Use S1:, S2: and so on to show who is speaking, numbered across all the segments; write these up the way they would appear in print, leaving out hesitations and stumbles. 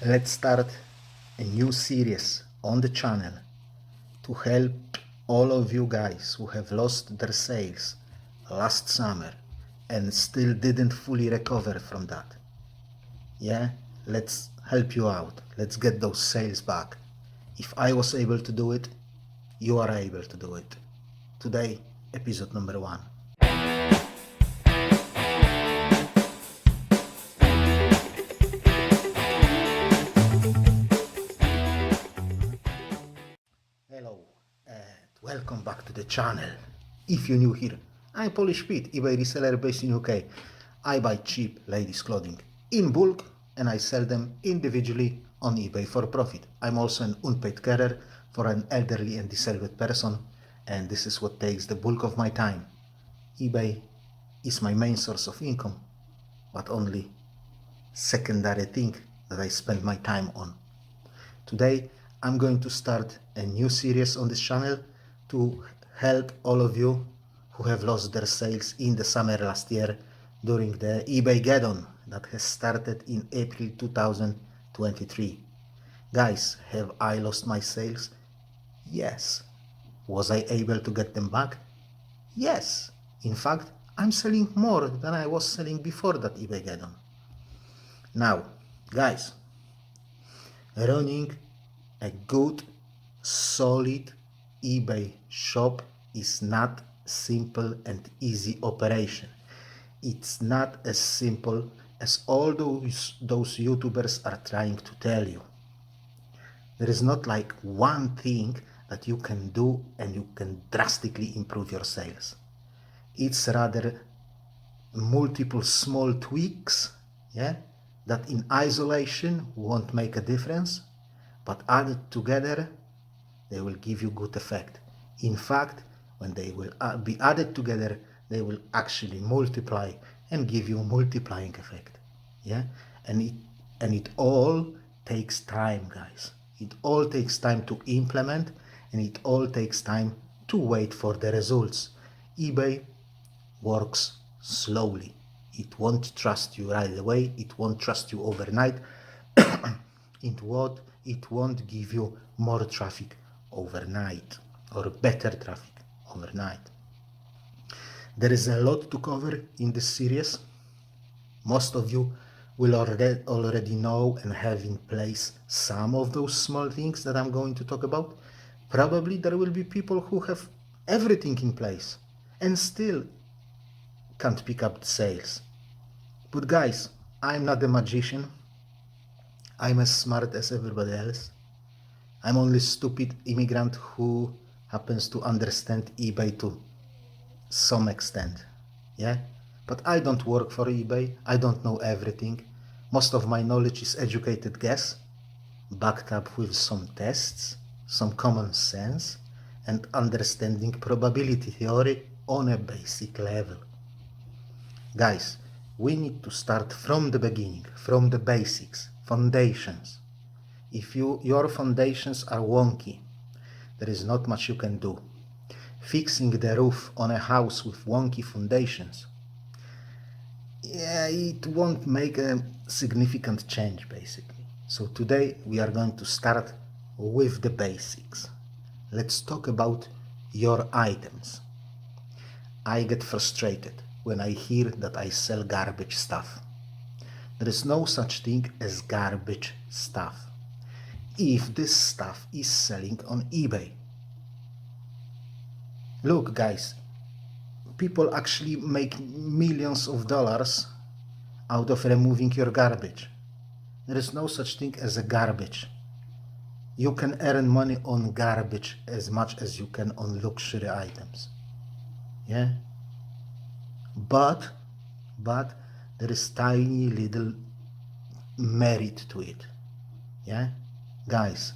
S1: Let's start a new series on the channel to help all of you guys who have lost their sales last summer and still didn't fully recover from that. Yeah, let's help you out. Let's get those sales back. If I was able to do it, you are able to do it. Today, episode number 1. Hello and welcome back to the channel. If you're new here, I'm Polish Pete, eBay reseller based in UK. I buy cheap ladies clothing in bulk and I sell them individually on eBay for profit. I'm also an unpaid carer for an elderly and disabled person, and this is what takes the bulk of my time. eBay is my main source of income, but only secondary thing that I spend my time on. Today, I'm going to start a new series on this channel to help all of you who have lost their sales in the summer last year during the Ebaygeddon that has started in April 2023. Guys, have I lost my sales? Yes. Was I able to get them back? Yes. In fact, I'm selling more than I was selling before that Ebaygeddon. Now, guys, running a good, solid eBay shop is not simple and easy operation. It's not as simple as all those YouTubers are trying to tell you. There is not like one thing that you can do and you can drastically improve your sales. It's rather multiple small tweaks, that in isolation won't make a difference, but added together, they will give you good effect. In fact, when they will be added together, they will actually multiply and give you a multiplying effect. And it all takes time, guys. It all takes time to implement, and it all takes time to wait for the results. eBay works slowly. It won't trust you right away. It won't trust you overnight. It won't give you more traffic overnight or better traffic overnight. There is a lot to cover in this series. Most of you will already know and have in place some of those small things that I'm going to talk about. Probably there will be people who have everything in place and still can't pick up the sales. But guys, I'm not a magician. I'm as smart as everybody else. I'm only a stupid immigrant who happens to understand eBay to some extent. But I don't work for eBay. I don't know everything. Most of my knowledge is educated guess, backed up with some tests, some common sense, and understanding probability theory on a basic level. Guys, we need to start from the beginning, from the basics, foundations. If your foundations are wonky, there is not much you can do. Fixing the roof on a house with wonky foundations, it won't make a significant change, basically. So today we are going to start with the basics. Let's talk about your items. I get frustrated when I hear that I sell garbage stuff. There is no such thing as garbage stuff if this stuff is selling on eBay. Look, guys, people actually make millions of dollars out of removing your garbage. There is no such thing as a garbage. You can earn money on garbage as much as you can on luxury items. But there is tiny little merit to it. Guys,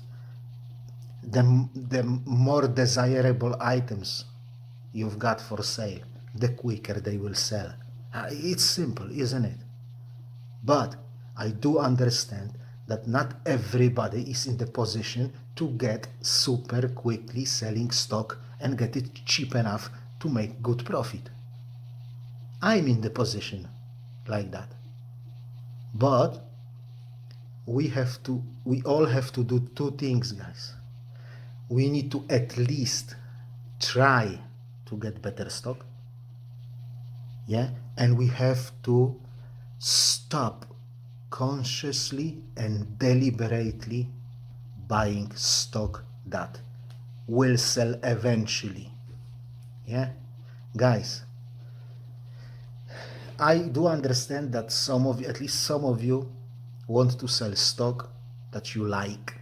S1: the more desirable items you've got for sale, the quicker they will sell. It's simple, isn't it? But I do understand that not everybody is in the position to get super quickly selling stock and get it cheap enough to make good profit. I'm in the position like that. But we all have to do two things, guys. We need to at least try to get better stock, yeah, and we have to stop consciously and deliberately buying stock that will sell eventually, yeah. Guys, I do understand that some of you, at least some of you, want to sell stock that you like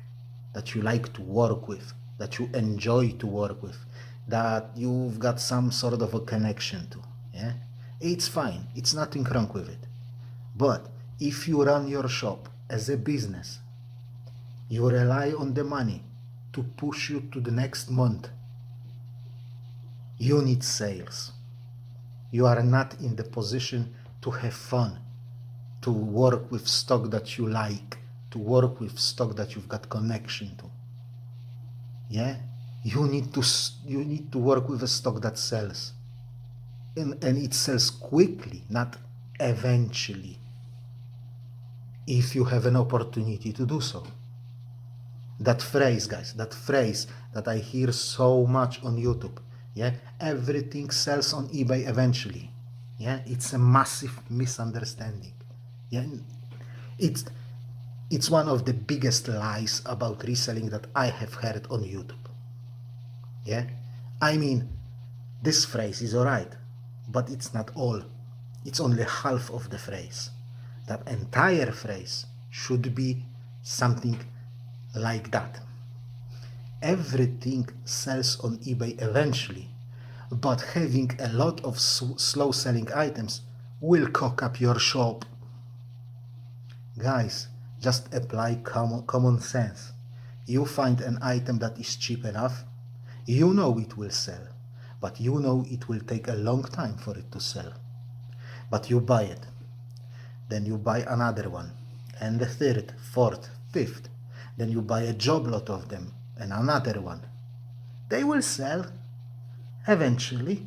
S1: to work with, that you enjoy to work with, that you've got some sort of a connection to, yeah. It's fine, it's nothing wrong with it. But if you run your shop as a business, you rely on the money to push you to the next month. You need sales. You are not in the position to have fun, to work with stock that you like, to work with stock that you've got connection to. Yeah? You need to work with a stock that sells. And it sells quickly, not eventually, if you have an opportunity to do so. That phrase, guys, that phrase that I hear so much on YouTube, yeah, everything sells on eBay eventually. Yeah, it's a massive misunderstanding. Yeah, it's one of the biggest lies about reselling that I have heard on YouTube. Yeah, I mean, this phrase is alright, but it's not all. It's only half of the phrase. That entire phrase should be something like that. Everything sells on eBay eventually, but having a lot of slow selling items will cock up your shop. Guys, just apply common sense. You find an item that is cheap enough, you know it will sell, but you know it will take a long time for it to sell. But you buy it, then you buy another one, and the third, fourth, fifth, then you buy a job lot of them, and another one. They will sell eventually.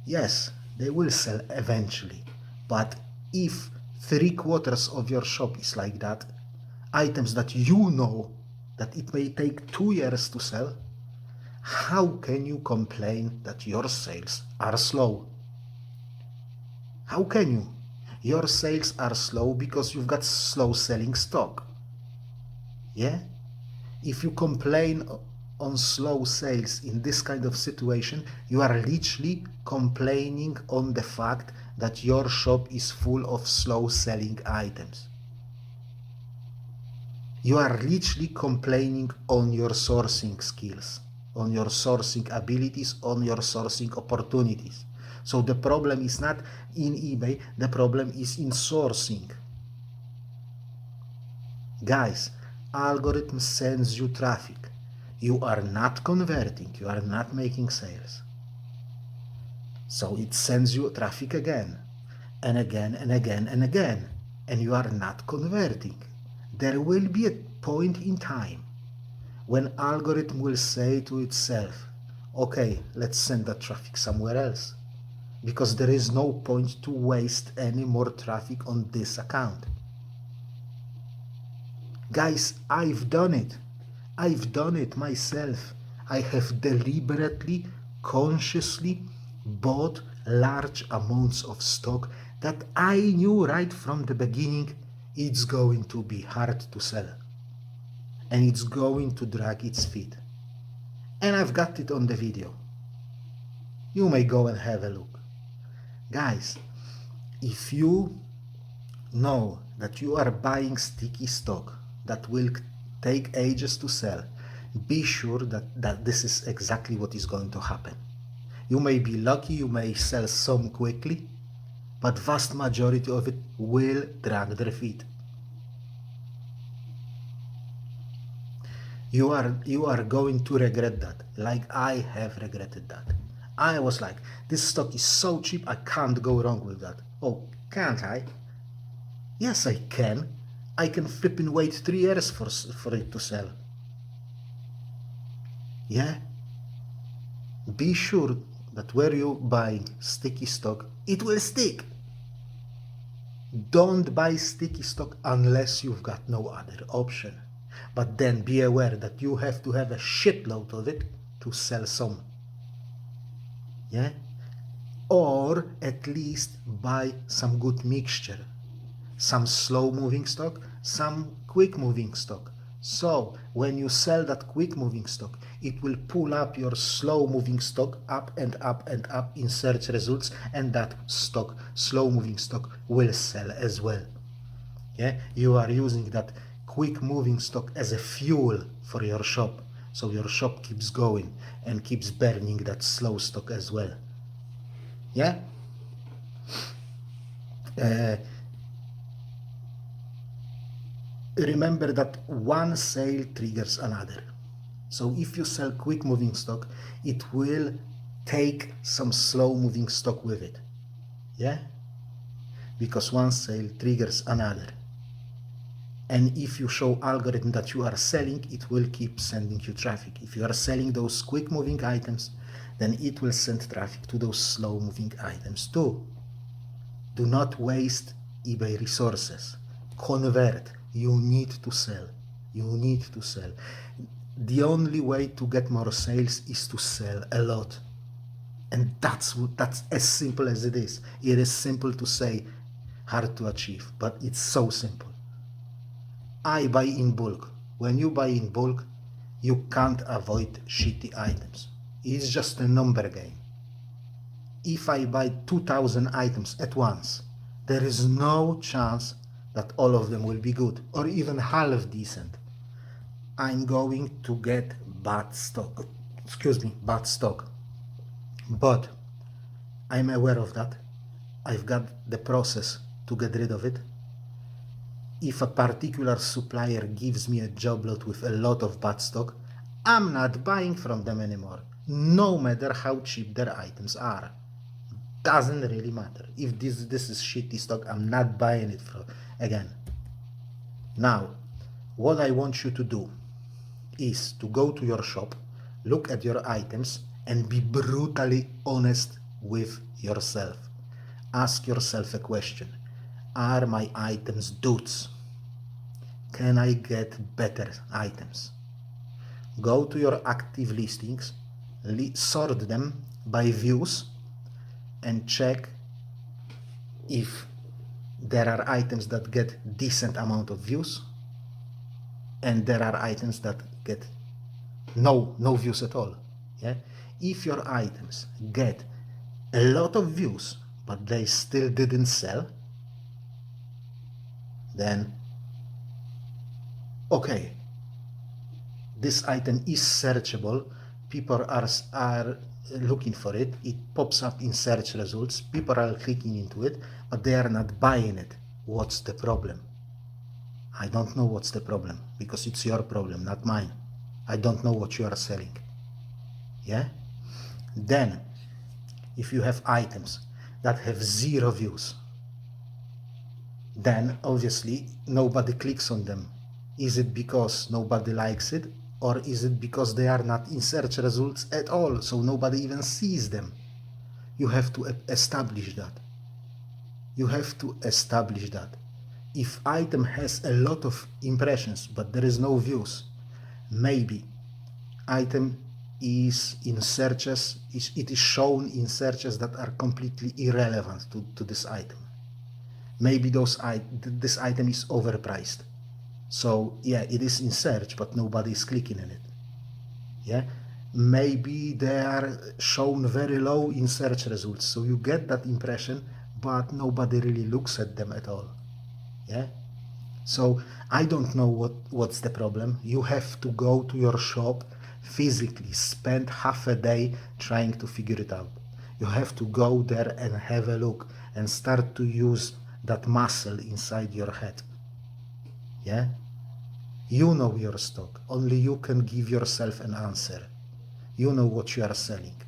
S1: Yes, they will sell eventually, but if 3/4 of your shop is like that, items that you know that it may take 2 years to sell, how can you complain that your sales are slow? How can you? Your sales are slow because you've got slow selling stock. Yeah? If you complain on slow sales in this kind of situation, you are literally complaining on the fact that your shop is full of slow selling items. You are literally complaining on your sourcing skills, on your sourcing abilities, on your sourcing opportunities. So the problem is not in eBay, the problem is in sourcing. Guys, algorithm sends you traffic. You are not converting, you are not making sales. So it sends you traffic again, and again, and again, and again, and you are not converting. There will be a point in time when algorithm will say to itself, okay, let's send that traffic somewhere else, because there is no point to waste any more traffic on this account. Guys, I've done it. I've done it myself. I have deliberately, consciously bought large amounts of stock that I knew right from the beginning it's going to be hard to sell. And it's going to drag its feet. And I've got it on the video. You may go and have a look. Guys, if you know that you are buying sticky stock that will take ages to sell, be sure that this is exactly what is going to happen. You may be lucky, you may sell some quickly, but vast majority of it will drag their feet. You are going to regret that, like I have regretted that. I was like, this stock is so cheap, I can't go wrong with that. Oh, can't I? Yes, I can. I can flipping wait 3 years for it to sell. Yeah? Be sure that where you buying sticky stock, it will stick. Don't buy sticky stock unless you've got no other option. But then be aware that you have to have a shitload of it to sell some. Yeah? Or at least buy some good mixture. Some slow moving stock, some quick moving stock. So when you sell that quick moving stock, it will pull up your slow moving stock up and up and up in search results, and that stock, slow moving stock, will sell as well. Yeah, you are using that quick moving stock as a fuel for your shop, so your shop keeps going and keeps burning that slow stock as well. Yeah. Remember that one sale triggers another. So if you sell quick moving stock, it will take some slow moving stock with it. Yeah? Because one sale triggers another. And if you show algorithm that you are selling, it will keep sending you traffic. If you are selling those quick moving items, then it will send traffic to those slow moving items too. Do not waste eBay resources. Convert. You need to sell. You need to sell. The only way to get more sales is to sell a lot. And that's as simple as it is. It is simple to say, hard to achieve, but it's so simple. I buy in bulk. When you buy in bulk, you can't avoid shitty items. It's just a number game. If I buy 2,000 items at once, there is no chance that all of them will be good or even half decent. I'm going to get bad stock. Bad stock. But I'm aware of that. I've got the process to get rid of it. If a particular supplier gives me a job lot with a lot of bad stock, I'm not buying from them anymore, no matter how cheap their items are. Doesn't really matter. If this is shitty stock, I'm not buying it again. Now, what I want you to do is to go to your shop, look at your items, and be brutally honest with yourself. Ask yourself a question. Are my items duds? Can I get better items? Go to your active listings, sort them by views, and check if there are items that get decent amount of views and there are items that get no views at all. Yeah? If your items get a lot of views but they still didn't sell, then okay, this item is searchable, people are looking for it, it pops up in search results, people are clicking into it, but they are not buying it. What's the problem? I don't know what's the problem, because it's your problem, not mine. I don't know what you are selling. Yeah? Then, if you have items that have 0 views, then obviously nobody clicks on them. Is it because nobody likes it, or is it because they are not in search results at all, so nobody even sees them? You have to establish that. You have to establish that. If item has a lot of impressions but there is no views, maybe item is in searches, it is shown in searches that are completely irrelevant to this item. Maybe this item is overpriced. So yeah, it is in search, but nobody is clicking on it. Yeah, maybe they are shown very low in search results, so you get that impression, but nobody really looks at them at all. Yeah, so I don't know what's the problem. You have to go to your shop physically, spend half a day trying to figure it out. You have to go there and have a look and start to use that muscle inside your head. Yeah? You know your stock. Only you can give yourself an answer. You know what you are selling.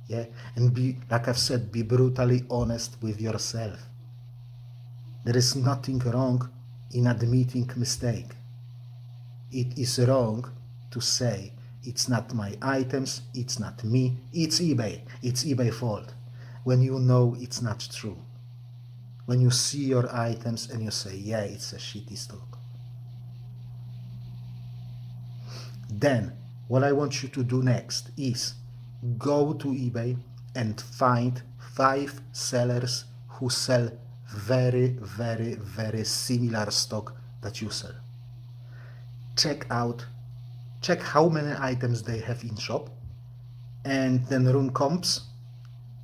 S1: Yeah? And be, like I've said, be brutally honest with yourself. There is nothing wrong in admitting mistake. It is wrong to say, it's not my items, it's not me, it's eBay fault, when you know it's not true. when you see your items and you say, yeah, it's a shitty stock. Then what I want you to do next is go to eBay and find 5 sellers who sell very, very, very similar stock that you sell. Check how many items they have in shop, and then run comps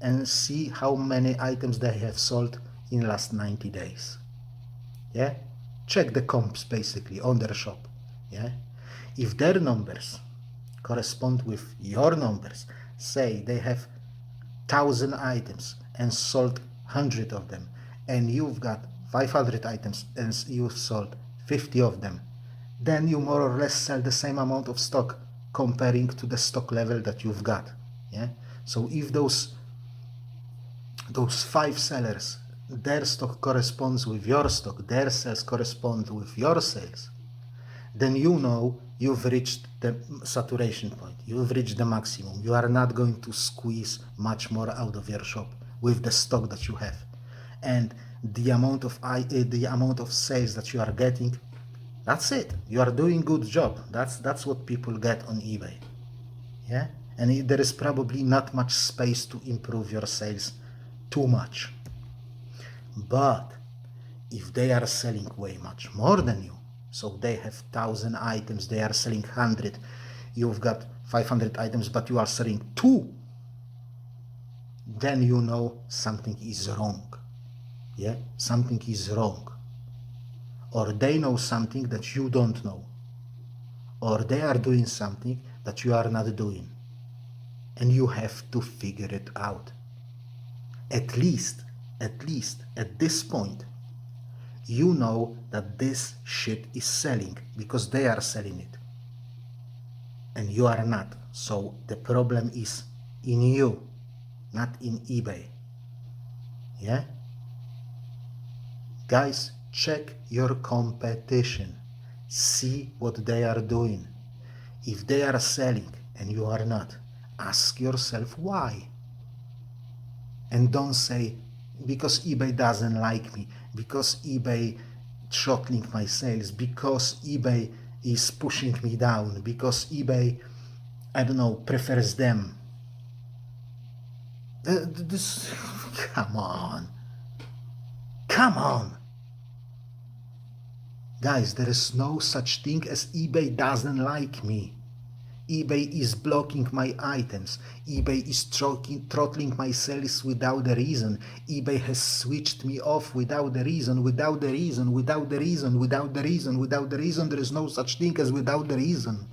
S1: and see how many items they have sold in the last 90 days. Yeah, check the comps basically on their shop. Yeah, if their numbers correspond with your numbers, say they have 1,000 items and sold 100 of them, and you've got 500 items and you've sold 50 of them, then you more or less sell the same amount of stock comparing to the stock level that you've got. Yeah, so if those 5 sellers, their stock corresponds with your stock, their sales correspond with your sales, then you know you've reached the saturation point, you've reached the maximum. You are not going to squeeze much more out of your shop with the stock that you have. And the amount of sales that you are getting, that's it. You are doing good job. That's what people get on eBay. Yeah? And there is probably not much space to improve your sales too much. But if they are selling way much more than you, so they have 1,000 items, they are selling 100, you've got 500 items, but you are selling 2, then you know something is wrong. Yeah, something is wrong. Or they know something that you don't know. Or they are doing something that you are not doing. And you have to figure it out. At least at this point, you know that this shit is selling because they are selling it. And you are not. So the problem is in you, not in eBay. Yeah? Guys, check your competition. See what they are doing. If they are selling and you are not, ask yourself why. And don't say, because eBay doesn't like me, because eBay throttling my sales, because eBay is pushing me down, because eBay, I don't know, prefers them. Come on. Guys, there is no such thing as eBay doesn't like me. eBay is blocking my items. eBay is throttling my sales without a reason. eBay has switched me off without a reason, without the reason. There is no such thing as without the reason.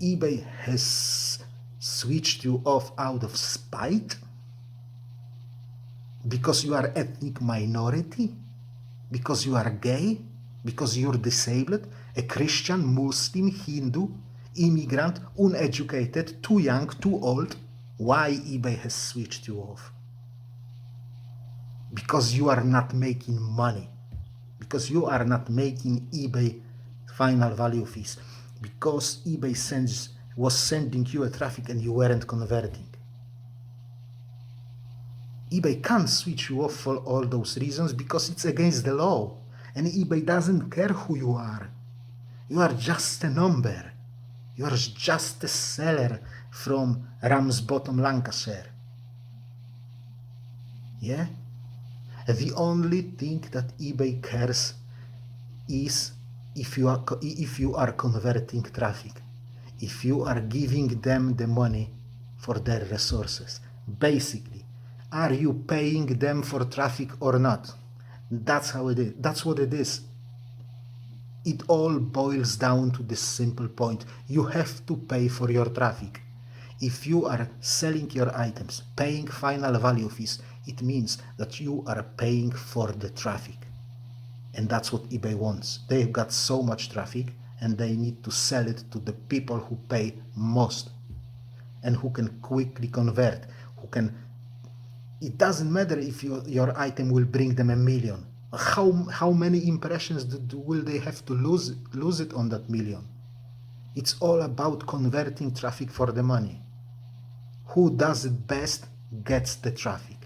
S1: eBay has switched you off out of spite? Because you are ethnic minority? Because you are gay? Because you're disabled? A Christian, Muslim, Hindu, immigrant, uneducated, too young, too old? Why eBay has switched you off? Because you are not making money. Because you are not making eBay final value fees. Because eBay was sending you a traffic and you weren't converting. eBay can't switch you off for all those reasons because it's against the law. And eBay doesn't care who you are. You are just a number. You are just a seller from Ramsbottom, Lancashire. Yeah? The only thing that eBay cares is if you are converting traffic, if you are giving them the money for their resources. Basically, are you paying them for traffic or not? That's how it is. That's what it is. It all boils down to this simple point. You have to pay for your traffic. If you are selling your items, paying final value fees, it means that you are paying for the traffic. And that's what eBay wants. They've got so much traffic and they need to sell it to the people who pay most and who can quickly convert, who can. It doesn't matter if your item will bring them 1 million. How many impressions will they have to lose it on that 1 million? It's all about converting traffic for the money. Who does it best gets the traffic.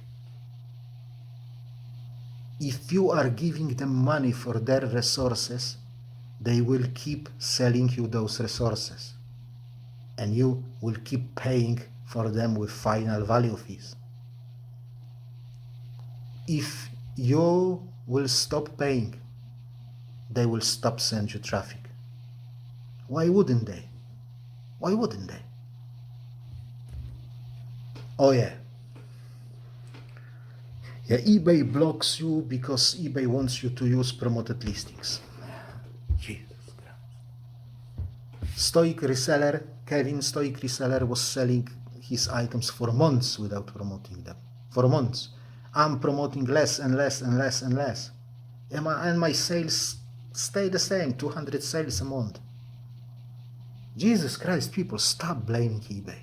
S1: If you are giving them money for their resources, they will keep selling you those resources, and you will keep paying for them with final value fees. If you will stop paying, they will stop sending you traffic. Why wouldn't they? Why wouldn't they? Oh yeah. Yeah, eBay blocks you because eBay wants you to use promoted listings. Jesus Christ. Stoic Reseller, Kevin Stoic Reseller was selling his items for months without promoting them. For months. I'm promoting less and less and less and less. And my sales stay the same, 200 sales a month. Jesus Christ, people, stop blaming eBay.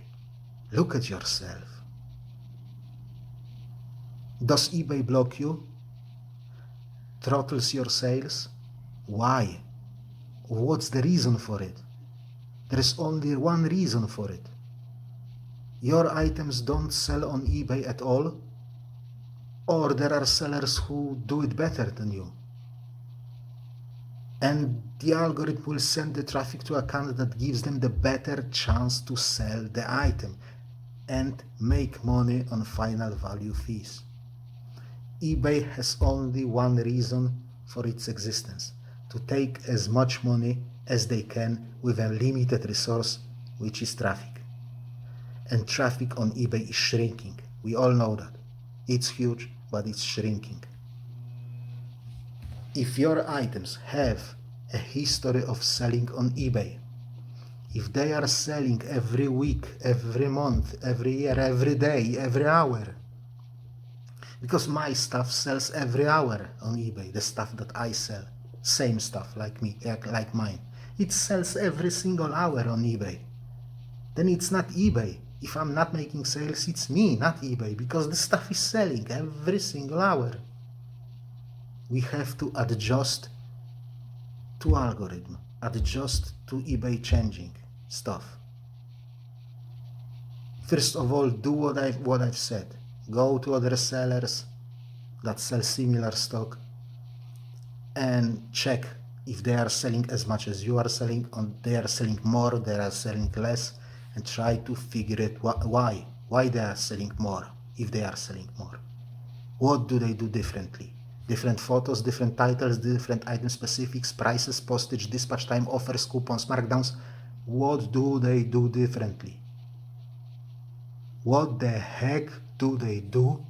S1: Look at yourself. Does eBay block you? Throttles your sales? Why? What's the reason for it? There is only one reason for it. Your items don't sell on eBay at all, or there are sellers who do it better than you. And the algorithm will send the traffic to account that gives them the better chance to sell the item and make money on final value fees. eBay has only one reason for its existence: to take as much money as they can with a limited resource, which is traffic. And traffic on eBay is shrinking. We all know that. It's huge, but it's shrinking. If your items have a history of selling on eBay, if they are selling every week, every month, every year, every day, every hour, because my stuff sells every hour on eBay, the stuff that I sell, same stuff like me, like mine, it sells every single hour on eBay, then it's not eBay. If I'm not making sales, it's me, not eBay, because the stuff is selling every single hour. We have to adjust to algorithm, adjust to eBay changing stuff. First of all, do what I've said. Go to other sellers that sell similar stock and check if they are selling as much as you are selling, or they are selling more, they are selling less, and try to figure it why they are selling more, if they are selling more. What do they do differently? Different photos, different titles, different item specifics, prices, postage, dispatch time, offers, coupons, markdowns. What do they do differently? What the heck do they do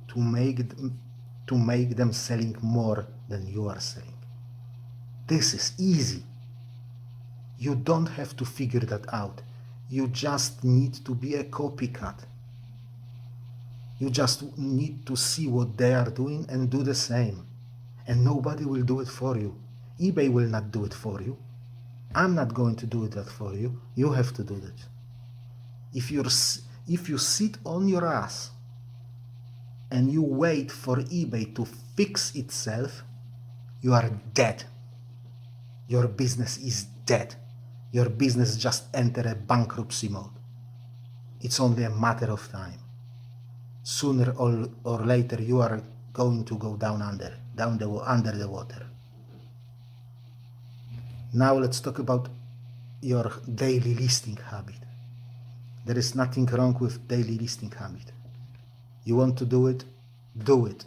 S1: to make them selling more than you are selling? This is easy. You don't have to figure that out. You just need to be a copycat. You just need to see what they are doing and do the same. And nobody will do it for you. eBay will not do it for you. I'm not going to do that for you. You have to do that. If you sit on your ass and you wait for eBay to fix itself, you are dead. Your business is dead. Your business just entered a bankruptcy mode. It's only a matter of time. Sooner or later, you are going to go under the water. Now let's talk about your daily listing habit. There is nothing wrong with daily listing habit. You want to do it, do it.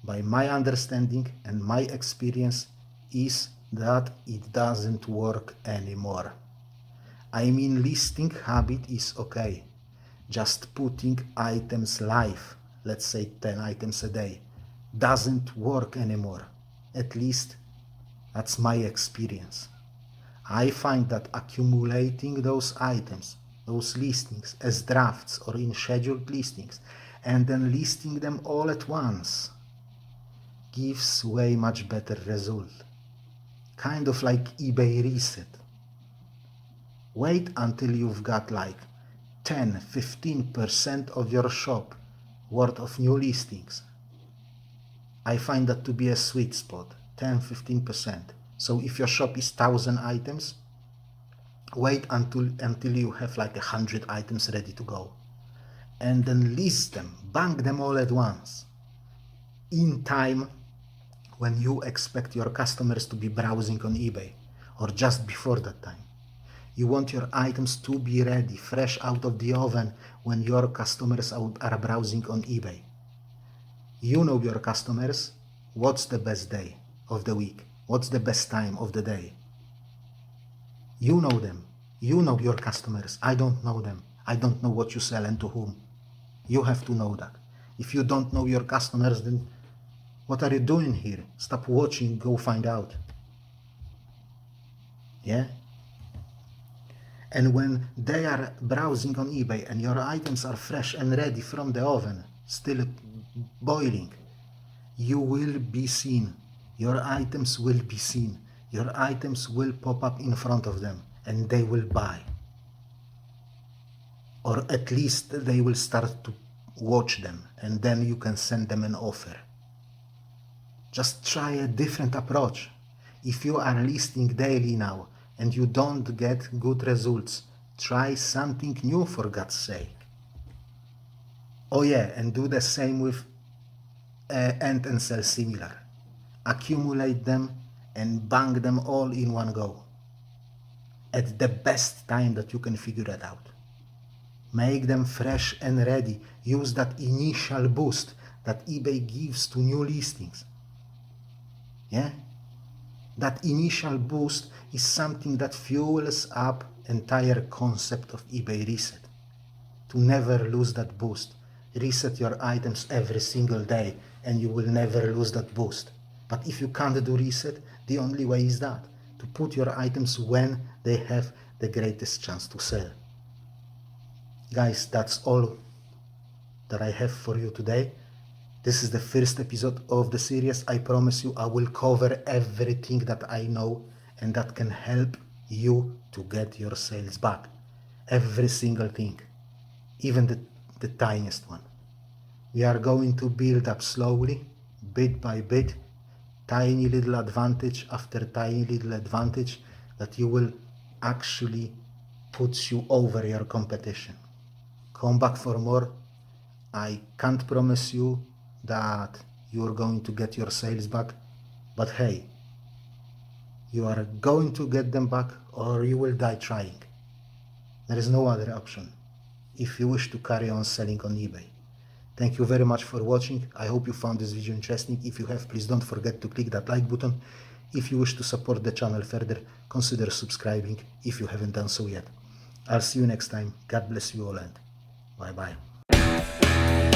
S1: By my understanding and my experience is that it doesn't work anymore. I mean, listing habit is okay. Just putting items live, let's say 10 items a day, doesn't work anymore. At least that's my experience. I find that accumulating those items, those listings as drafts or in scheduled listings, and then listing them all at once gives way much better result. Kind of like eBay reset. Wait until you've got like 10-15% of your shop worth of new listings. I find that to be a sweet spot, 10-15%. So if your shop is 1,000 items, wait until you have like 100 items ready to go. And then list them, bank them all at once. in time when you expect your customers to be browsing on eBay, or just before that time. You want your items to be ready, fresh out of the oven when your customers are browsing on eBay. You know your customers. What's the best day of the week? What's the best time of the day? You know them. You know your customers. I don't know them. I don't know what you sell and to whom. You have to know that. If you don't know your customers, then what are you doing here? Stop watching, go find out. Yeah? And when they are browsing on eBay and your items are fresh and ready from the oven, still boiling, you will be seen. Your items will be seen. Your items will pop up in front of them and they will buy. Or at least they will start to watch them, and then you can send them an offer. Just try a different approach. If you are listing daily now and you don't get good results, try something new, for God's sake. Oh yeah, and do the same with and sell similar. Accumulate them and bang them all in one go at the best time that you can figure it out. Make them fresh and ready. Use that initial boost that eBay gives to new listings. Yeah? That initial boost is something that fuels up entire concept of eBay reset. To never lose that boost. Reset your items every single day and you will never lose that boost. But if you can't do reset, the only way is that. To put your items when they have the greatest chance to sell. Guys, that's all that I have for you today. This is the first episode of the series. I promise you I will cover everything that I know and that can help you to get your sales back. Every single thing, even the tiniest one. We are going to build up slowly, bit by bit, tiny little advantage after tiny little advantage that you will actually put you over your competition. Come back for more. I can't promise you that you're going to get your sales back, but hey, you are going to get them back or you will die trying. There is no other option if you wish to carry on selling on eBay. Thank you very much for watching. I hope you found this video interesting. If you have, please don't forget to click that like button. If you wish to support the channel further, consider subscribing if you haven't done so yet. I'll see you next time. God bless you all and bye bye.